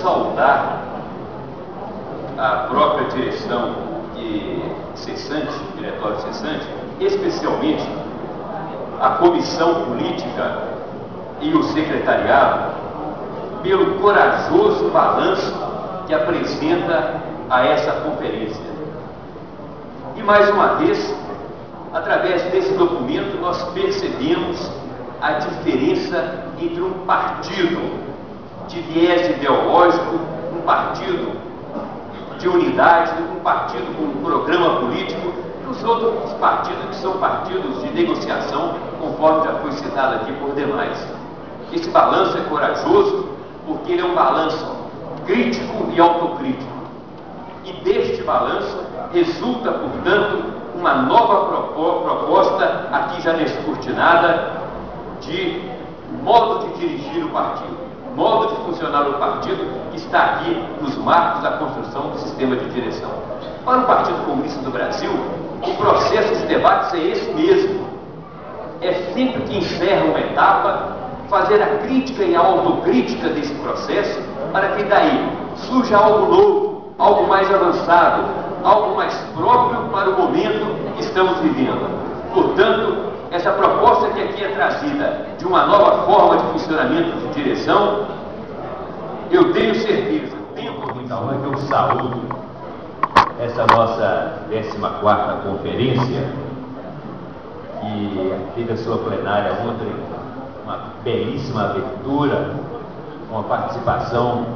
saudar a própria direção cessante, diretório cessante, especialmente a comissão política e o secretariado, pelo corajoso balanço que apresenta a essa conferência. E mais uma vez, através desse documento, nós percebemos a diferença entre um partido de viés ideológico, um partido de unidade, um partido com um programa político, e os outros partidos que são partidos de negociação, conforme já foi citado aqui por demais. Esse balanço é corajoso, porque ele é um balanço crítico e autocrítico. E deste balanço resulta, portanto, uma nova proposta, aqui já descortinada, de modo de dirigir o partido, modo de funcionar o partido, que está aqui nos marcos da construção do sistema de direção. Para o Partido Comunista do Brasil, o processo de debates é esse mesmo. É sempre que encerra uma etapa, fazer a crítica e a autocrítica desse processo, para que daí surja algo novo, algo mais avançado, algo mais próprio para o momento que estamos vivendo. Portanto, essa proposta que aqui é trazida de uma nova forma de funcionamento de direção, eu tenho certeza, tenho convicção, que eu saúdo essa nossa 14ª conferência, que teve a sua plenária ontem, uma belíssima abertura, uma participação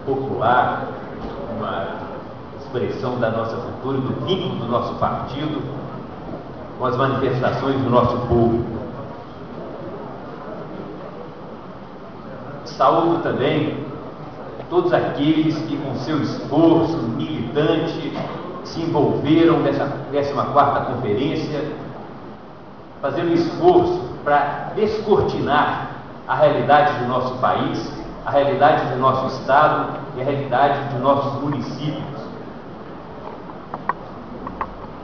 popular, uma expressão da nossa cultura, do vínculo do nosso partido, com as manifestações do nosso povo. Saúdo também todos aqueles que, com seu esforço militante, se envolveram nessa 14ª conferência, fazendo esforço para descortinar a realidade do nosso país, a realidade do nosso estado e a realidade de nossos municípios.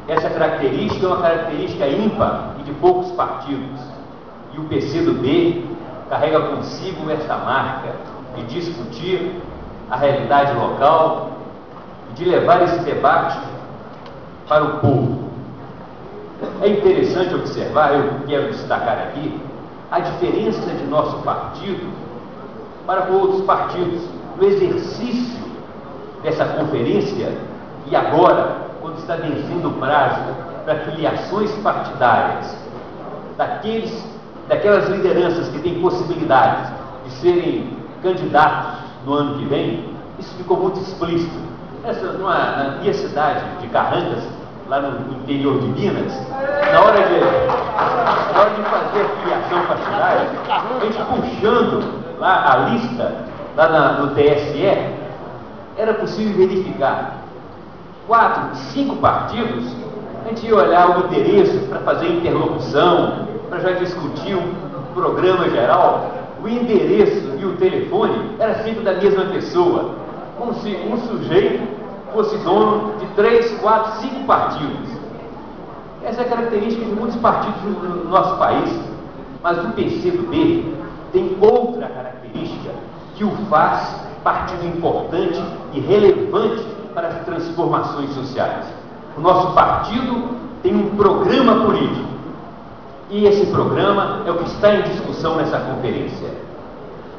Essa característica é uma característica ímpar e de poucos partidos. E o PCdoB carrega consigo essa marca de discutir a realidade local e de levar esse debate para o povo. É interessante observar, eu quero destacar aqui, a diferença de nosso partido para com outros partidos no exercício dessa conferência e agora, quando está vencendo o prazo para filiações partidárias daquelas lideranças que têm possibilidades de serem candidatos no ano que vem, isso ficou muito explícito. Na minha cidade de Carrancas, lá no interior de Minas, na hora de fazer a filiação partidária, a gente puxando lá a lista, lá no TSE, era possível verificar 4, 5 partidos. A gente ia olhar o interesse para fazer interlocução, para já discutir um programa geral. O endereço e o telefone era sempre da mesma pessoa, como se um sujeito fosse dono de 3, 4, 5 partidos. Essa é a característica de muitos partidos no nosso país, mas o PCdoB tem outra característica que o faz partido importante e relevante para as transformações sociais. O nosso partido tem um programa político, e esse programa é o que está em discussão nessa conferência.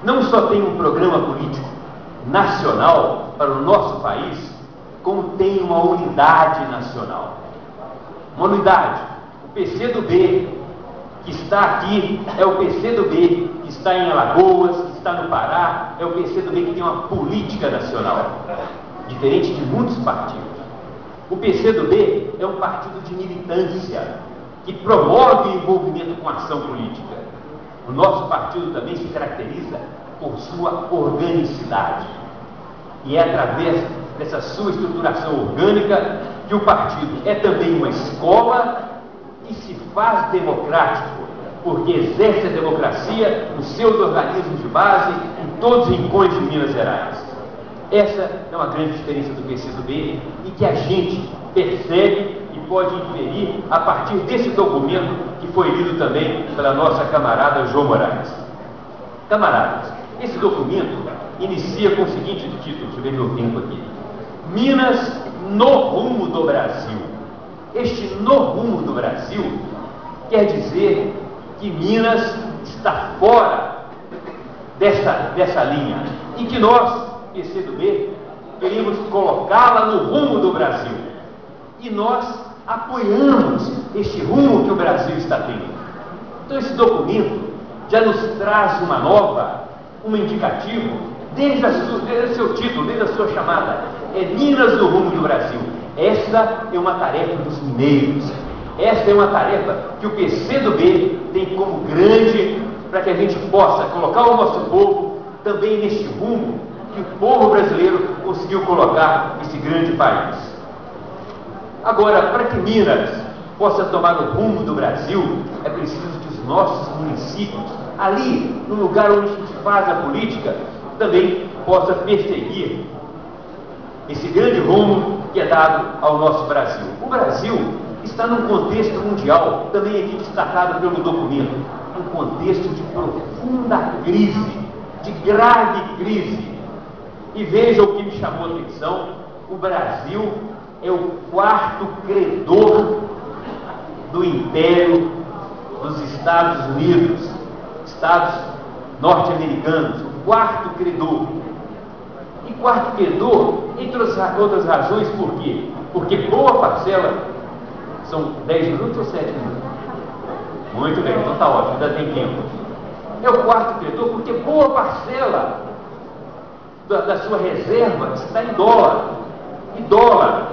Não só tem um programa político nacional para o nosso país, como tem uma unidade nacional. Uma unidade. O PCdoB que está aqui é o PCdoB que está em Alagoas, que está no Pará, é o PCdoB que tem uma política nacional, diferente de muitos partidos. O PCdoB é um partido de militância, que promove o envolvimento com a ação política. O nosso partido também se caracteriza por sua organicidade. E é através dessa sua estruturação orgânica que o partido é também uma escola e se faz democrático, porque exerce a democracia nos seus organismos de base, em todos os rincões de Minas Gerais. Essa é uma grande diferença do PCdoB e que a gente percebe e pode inferir a partir desse documento que foi lido também pela nossa camarada João Moraes. Camaradas, esse documento inicia com o seguinte título, deixa eu ver meu tempo aqui: Minas no rumo do Brasil. Este no rumo do Brasil quer dizer que Minas está fora dessa linha, e que nós, PCdoB, queremos colocá-la no rumo do Brasil. E nós apoiamos este rumo que o Brasil está tendo. Então esse documento já nos traz um indicativo, desde o seu título, desde a sua chamada, é Minas no rumo do Brasil. Esta é uma tarefa dos mineiros, esta é uma tarefa que o PCdoB tem como grande, para que a gente possa colocar o nosso povo também neste rumo que o povo brasileiro conseguiu colocar esse grande país. Agora, para que Minas possa tomar o rumo do Brasil, é preciso que os nossos municípios, ali no lugar onde a gente faz a política, também possa perseguir esse grande rumo que é dado ao nosso Brasil. O Brasil está num contexto mundial, também aqui destacado pelo documento, um contexto de profunda crise, de grave crise. E veja o que me chamou a atenção: o Brasil é o quarto credor do Império dos Estados Unidos, Estados norte-americanos, o quarto credor. E quarto credor, entre outras razões, por quê? Porque boa parcela, são 10 minutos ou 7 minutos? Muito bem, então está ótimo, ainda tem tempo. É o quarto credor porque boa parcela da sua reserva está em dólar. E dólar,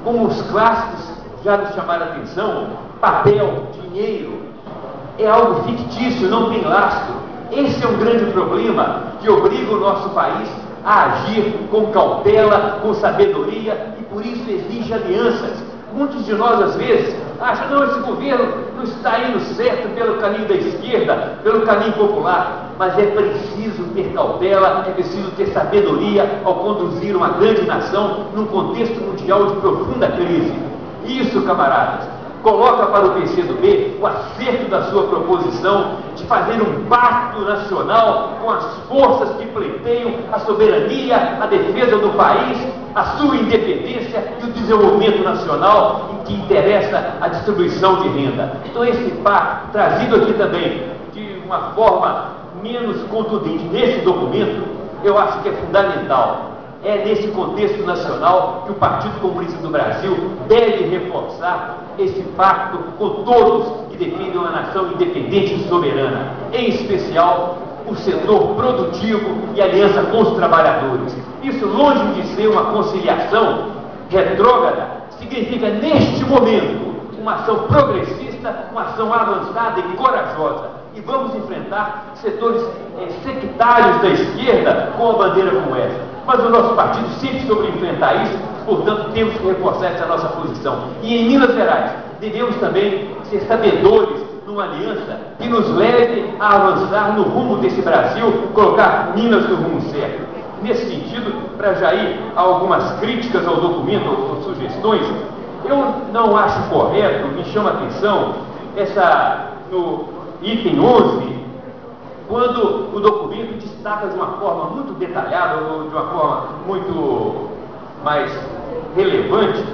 como os clássicos já nos chamaram a atenção, papel, dinheiro, é algo fictício, não tem lastro. Esse é um grande problema que obriga o nosso país a agir com cautela, com sabedoria, e por isso exige alianças. Muitos de nós, às vezes, acham que esse governo não está indo certo pelo caminho da esquerda, pelo caminho popular, mas é preciso ter cautela, é preciso ter sabedoria ao conduzir uma grande nação num contexto mundial de profunda crise. Isso, camaradas, coloca para o PCdoB o acerto da sua proposição de fazer um pacto nacional com as forças que pleiteiam a soberania, a defesa do país, a sua independência e o desenvolvimento nacional, em que interessa a distribuição de renda. Então esse pacto, trazido aqui também de uma forma menos contundente nesse documento, eu acho que é fundamental. É nesse contexto nacional que o Partido Comunista do Brasil deve reforçar esse pacto com todos que defendem uma nação independente e soberana, em especial o setor produtivo e aliança com os trabalhadores. Isso, longe de ser uma conciliação retrógrada, significa neste momento uma ação progressista, uma ação avançada e corajosa. E vamos enfrentar setores sectários da esquerda com a bandeira como essa. Mas o nosso partido sempre soube enfrentar isso, portanto temos que reforçar essa nossa posição. E em Minas Gerais, devemos também ser sabedores numa aliança que nos leve a avançar no rumo desse Brasil, colocar Minas no rumo certo. Nesse sentido, para já ir a algumas críticas ao documento, ou sugestões, eu não acho correto, me chama a atenção, no item 11, quando o documento destaca de uma forma muito detalhada, ou de uma forma muito mais relevante,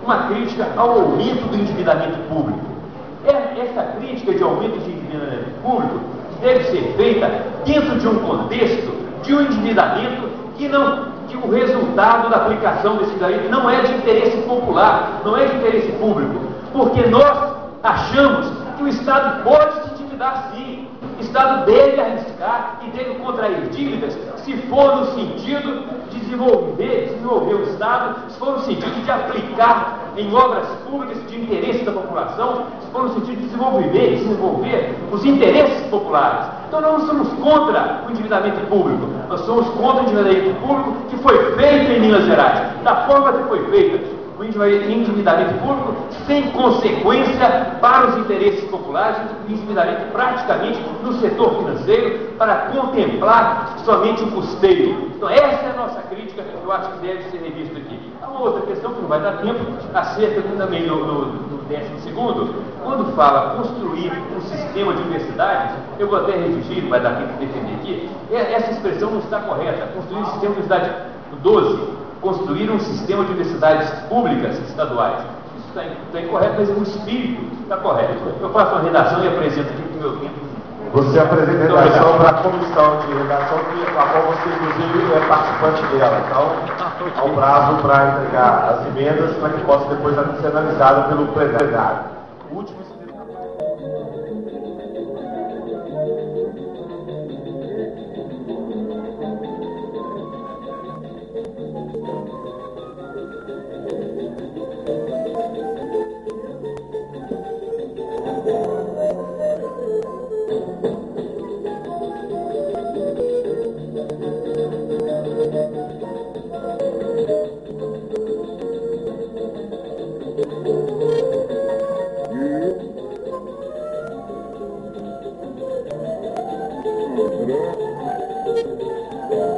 uma crítica ao aumento do endividamento público. Essa crítica de aumento de endividamento público deve ser feita dentro de um contexto de um endividamento que o resultado da aplicação desse endividamento não é de interesse popular, não é de interesse público, porque nós achamos que o Estado pode se endividar sim. O Estado deve arriscar e deve contrair dívidas se for no sentido de desenvolver o Estado, se for no sentido de aplicar em obras públicas de interesse da população, se for no sentido de desenvolver os interesses populares. Então nós não somos contra o endividamento público, nós somos contra o endividamento público que foi feito em Minas Gerais, da forma que foi feita. O endividamento público sem consequência para os interesses populares, o endividamento praticamente no setor financeiro para contemplar somente o custeio. Então essa é a nossa crítica, eu acho que deve ser revista aqui. Há uma outra questão que não vai dar tempo, acerca também no 12º, quando fala construir um sistema de universidades, eu vou até redigir, não vai dar tempo de defender aqui, porque essa expressão não está correta. Construir um sistema de universidade. 12. Construir um sistema de universidades públicas estaduais. Isso está incorreto, mas o espírito está correto. Eu faço uma redação e apresento aqui para o meu tempo. Você apresenta a redação para a comissão de redação, a qual você, inclusive, é participante dela. Então, há um prazo para entregar as emendas para que possa depois ser analisada pelo plenário. O último Thank you.